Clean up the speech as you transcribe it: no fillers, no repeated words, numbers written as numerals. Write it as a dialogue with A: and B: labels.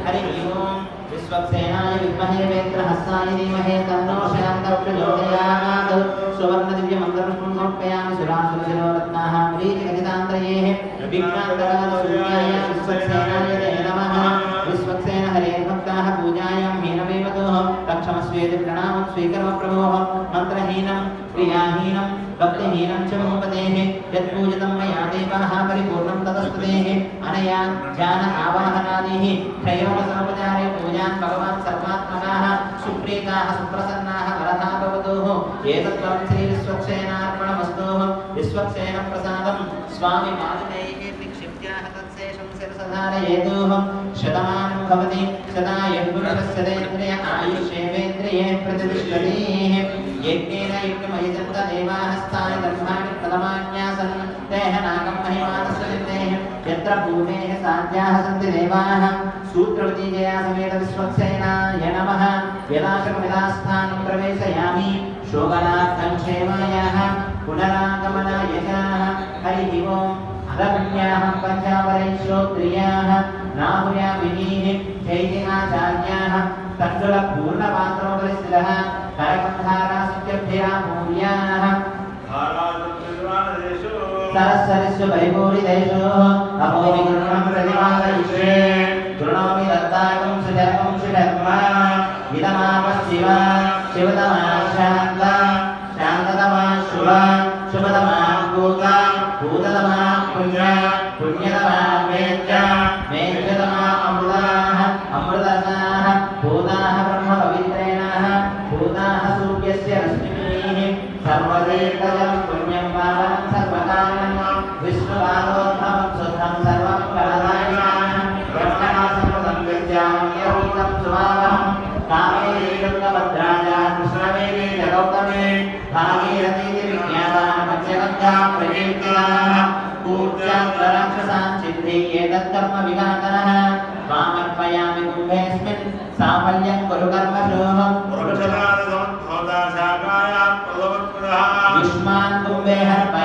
A: हरि ओम विश्वक्सेनाय विद्महे वेत्रहस्ताय धीमहि तन्नो शान्तः प्रचोदयात् सुवर्णदिव्यमन्त्रपुष्पं समर्पयामि सुरासुरशिरोरत्नाः प्रीतिगदितान्त्रयेः विघ्नान्तरासूर्याय विश्वक्सेनाय ते नमः विश्वक्सेन हरेर्भक्ताः पूजायां हीनमेवतोः रक्षमस्वेति प्रणामं स्वीकरो प्रभोः मन्त्रहीनं क्रियाहीनं भक्तिहीनं च महोपतेः यत्पूजितं मया देवाः परिपूर्णं ततस्तुतेः अनया ध्यान आवाहनादिः त्रयोदशोपचारे पूजां भगवान् सर्वात्मकाः सुप्रीताः सुप्रसन्नाः वरदा भवतुः एतद्वं श्रीविश्वक्सेनार्पणमस्तुः विश्वक्सेनप्रसादं स्वामी पादुकैः निक्षिप्त्याः तत्शेषं शिरसधारयेतुः शतमानं भवति शतायुः पुरुषस्य तेन्द्रिय आयुष्येवेन्द्रिये प्रतिष्ठति यज्ञेन यज्ञमयजन्त देवाः स्थानि धर्माणि प्रथमान्यासन् तेह नागं महिमानस्वलिन्देः यत्र भूमेः साध्याः सन्ति देवाः सूत्रवती जया समेत विश्वक्सेनाय नमः यदाशकमिदास्थानं प्रवेशयामि शोभनार्थं क्षेमायाः पुनरागमनाय च हरिः ओम् अदम्याः पञ्चावरैः श्रोत्रियाः नाहुयामिनीः चैतिनाचार्याः तण्डुलपूर्णपात्रोपरिस्थितः करकन्धारासित्यभ्यरामूल्याः सरस्वरिषु परिपूरितेषु अपोविगुणं प्रतिपादयिष्ये गृणोमि दत्ताकं सुजर्मं सुधर्मा इदमापश्चिव शिवतमा शान्ता शान्ततमा शुभा शुभतमा भूता भूततमा पुण्या पुण्यतमा वेद्या वेद्यतमा अमृताः अमृतसाः भूताः ब्रह्मपवित्रेणाः भूताः सूर्यस्य रश्मिभिः सर्वदेकजं पुण्यं पावनं सर्वकारणं विष्णुपादोद्भवं शुद्धं सर्वं फलदायिनाः ब्रह्मणासम्पदं विद्यां यहूतं सुभावं कामेरी तुङ्गभद्राजा कृष्णवेणी च गौतमे भागीरथीति विज्ञाताः पञ्चगङ्गां प्रकीर्तिताः पूज्यान्तराक्षसान् सिद्धिः एतत्कर्म विघातनः मामर्पयामि कुम्भेऽस्मिन् साफल्यं कुरु कर्मशोः युष्मान् कुम्भे हर्पय